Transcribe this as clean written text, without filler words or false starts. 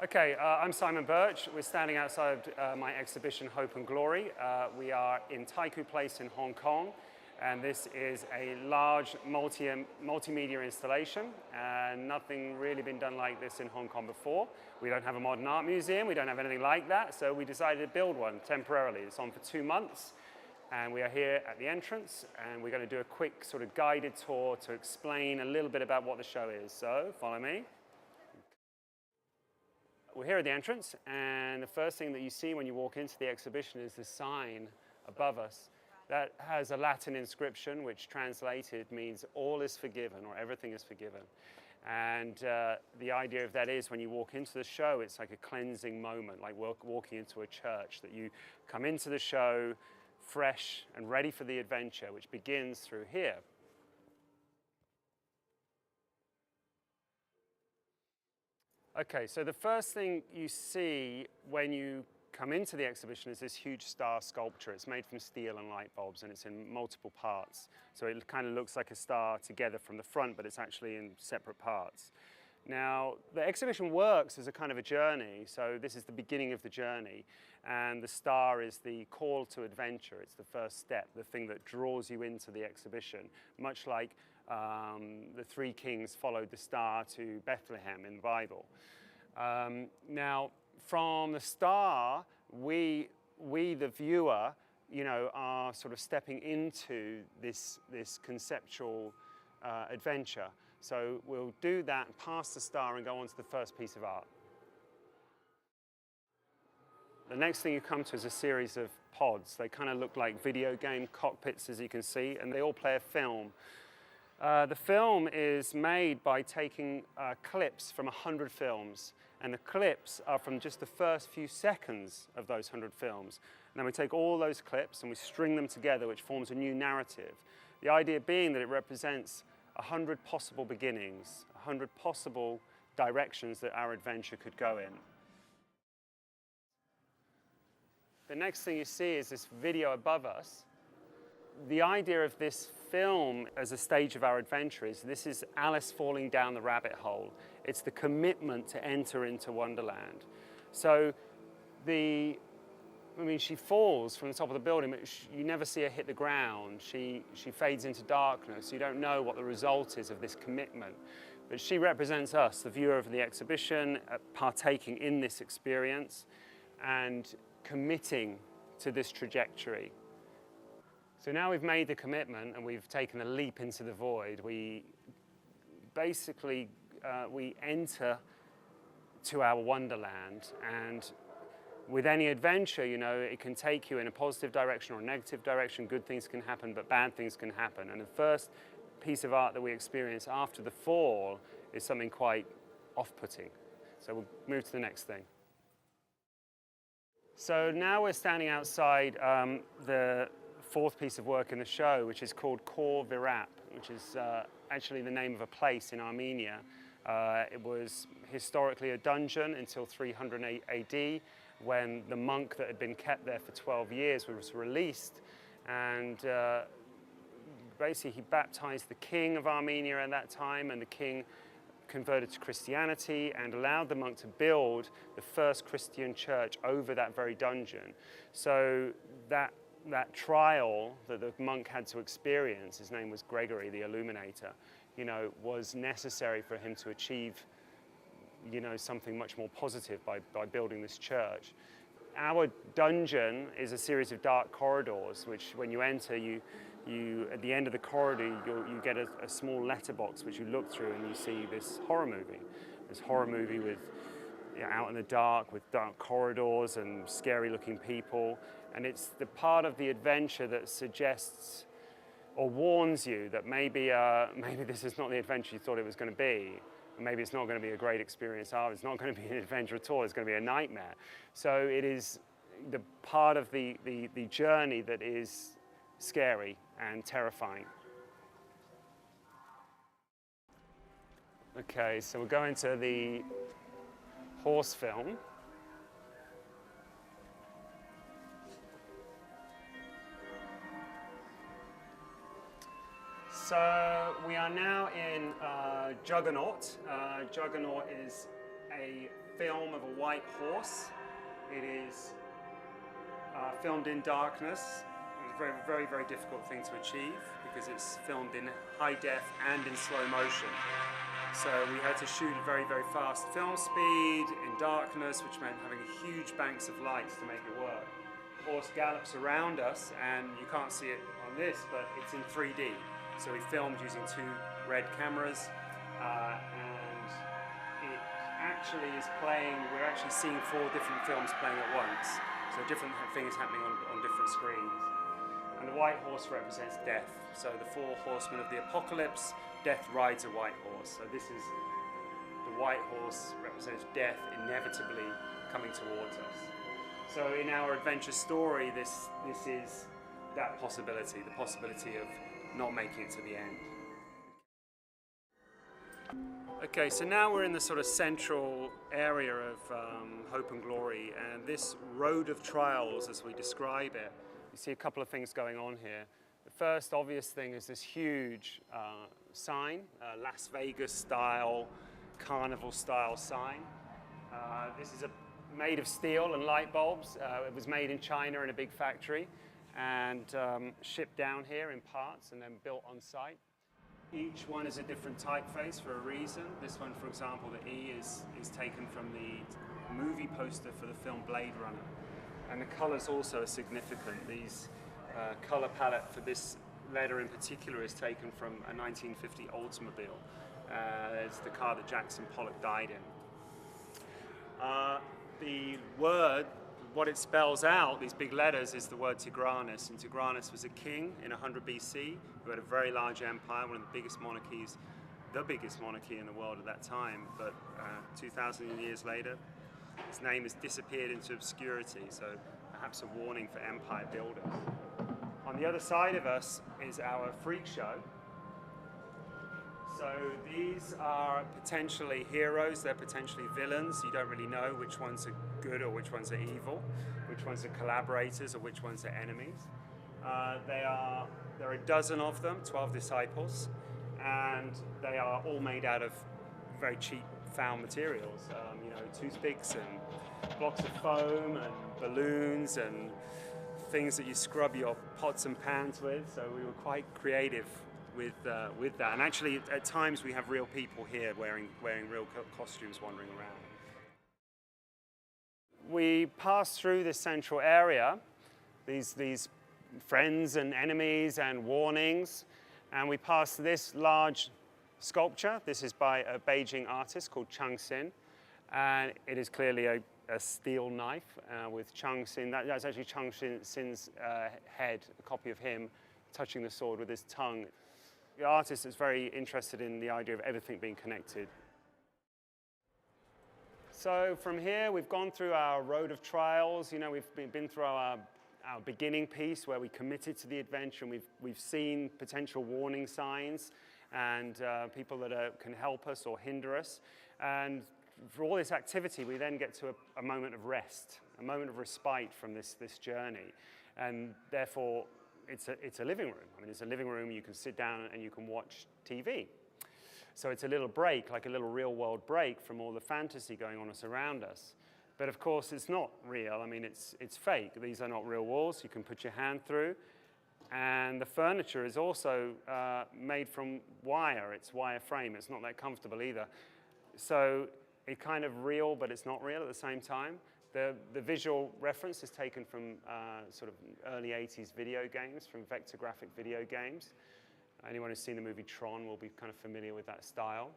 Okay, I'm Simon Birch. We're standing outside my exhibition, Hope and Glory. We are in Taikoo Place in Hong Kong, and this is a large multimedia installation, and nothing really been done like this in Hong Kong before. We don't have a modern art museum, we don't have anything like that, so we decided to build one temporarily. It's on for 2 months, and we are here at the entrance, and we're going to do a quick sort of guided tour to explain a little bit about what the show is. So, follow me. We're here at the entrance, and the first thing that you see when you walk into the exhibition is this sign above us that has a Latin inscription which translated means all is forgiven, or everything is forgiven. And the idea of that is when you walk into the show, it's like a cleansing moment, like walking into a church, that you come into the show fresh and ready for the adventure, which begins through here. Okay, so the first thing you see when you come into the exhibition is this huge star sculpture. It's made from steel and light bulbs, and it's in multiple parts. So it kind of looks like a star together from the front, but it's actually in separate parts. Now, the exhibition works as a kind of a journey. So this is the beginning of the journey, and the star is the call to adventure. It's the first step, the thing that draws you into the exhibition, much like the three kings followed the star to Bethlehem in the Bible. Now, from the star, we the viewer, are sort of stepping into this conceptual adventure. So we'll do that past the star and go on to the first piece of art. The next thing you come to is a series of pods. They kind of look like video game cockpits, as you can see, and they all play a film. The film is made by taking clips from 100 films, and the clips are from just the first few seconds of those 100 films. And then we take all those clips and we string them together, which forms a new narrative. The idea being that it represents 100 possible beginnings, 100 possible directions that our adventure could go in. The next thing you see is this video above us. The idea of this film as a stage of our adventure is this is Alice falling down the rabbit hole. It's the commitment to enter into Wonderland. So she falls from the top of the building, but you never see her hit the ground. She fades into darkness. You don't know what the result is of this commitment. But she represents us, the viewer of the exhibition, partaking in this experience and committing to this trajectory. So now we've made the commitment and we've taken a leap into the void. We basically we enter to our wonderland, and with any adventure, it can take you in a positive direction or a negative direction. Good things can happen, but bad things can happen. And the first piece of art that we experience after the fall is something quite off-putting. So we'll move to the next thing. So now we're standing outside the fourth piece of work in the show, which is called Khor Virap, which is actually the name of a place in Armenia. It was historically a dungeon until 300 AD, when the monk that had been kept there for 12 years was released, and basically he baptized the king of Armenia at that time, and the king converted to Christianity and allowed the monk to build the first Christian church over that very dungeon. So that trial that the monk had to experience, his name was Gregory the Illuminator, was necessary for him to achieve something much more positive by building this church. Our dungeon is a series of dark corridors, which when you enter, you at the end of the corridor, you get a small letterbox which you look through, and you see this horror movie. This horror movie with out in the dark, with dark corridors and scary looking people. And it's the part of the adventure that suggests or warns you that maybe this is not the adventure you thought it was going to be. Maybe it's not going to be a great experience. It's not going to be an adventure at all. It's going to be a nightmare. So it is the part of the journey that is scary and terrifying. Okay, so we're going to the horse film. So we are now in Juggernaut. Juggernaut is a film of a white horse. It is filmed in darkness. It's a very, very, very difficult thing to achieve because it's filmed in high def and in slow motion. So we had to shoot at very, very fast film speed in darkness, which meant having huge banks of lights to make it work. The horse gallops around us, and you can't see it on this, but it's in 3D. So we filmed using 2 red cameras, and it actually is playing, we're actually seeing 4 different films playing at once. So different things happening on different screens. And the white horse represents death. So the 4 horsemen of the apocalypse, death rides a white horse. So this is, the white horse represents death inevitably coming towards us. So in our adventure story, this is that possibility, the possibility of not making it to the end. Okay, so now we're in the sort of central area of Hope and Glory, and this road of trials, as we describe it, you see a couple of things going on here. The first obvious thing is this huge sign, Las Vegas style, carnival style sign. This is made of steel and light bulbs. It was made in China in a big factory and shipped down here in parts and then built on site. Each one is a different typeface for a reason. This one, for example, the E is taken from the movie poster for the film Blade Runner. And the colors also are significant. These color palette for this letter in particular is taken from a 1950 Oldsmobile. It's the car that Jackson Pollock died in. The word, what it spells out, these big letters, is the word Tigranes. And Tigranes was a king in 100 BC who had a very large empire, one of the biggest monarchies, the biggest monarchy in the world at that time. But 2,000 years later, his name has disappeared into obscurity, so perhaps a warning for empire builders. On the other side of us is our freak show. So these are potentially heroes, they're potentially villains. You don't really know which ones are good or which ones are evil, which ones are collaborators or which ones are enemies. There are a dozen of them, 12 disciples, and they are all made out of very cheap, found materials. Toothpicks and blocks of foam and balloons and things that you scrub your pots and pans with. So we were quite creative with that. And actually, at times, we have real people here wearing real costumes wandering around. We pass through this central area, these friends and enemies and warnings, and we pass this large sculpture. This is by a Beijing artist called Chang Xin, and it is clearly a steel knife with Chang Xin. That's actually Chang Xin's head, a copy of him touching the sword with his tongue. The artist is very interested in the idea of everything being connected. So from here, we've gone through our road of trials. We've been through our beginning piece where we committed to the adventure, and we've seen potential warning signs and people that can help us or hinder us. And for all this activity, we then get to a moment of rest, a moment of respite from this journey. And therefore, it's a living room. I mean, it's a living room, you can sit down and you can watch TV. So it's a little break, like a little real-world break from all the fantasy going on around us. But of course, it's not real. I mean, it's fake. These are not real walls you can put your hand through. And the furniture is also made from wire. It's wire frame. It's not that comfortable either. So it's kind of real, but it's not real at the same time. The visual reference is taken from sort of early 80s video games, from vector graphic video games. Anyone who's seen the movie Tron will be kind of familiar with that style.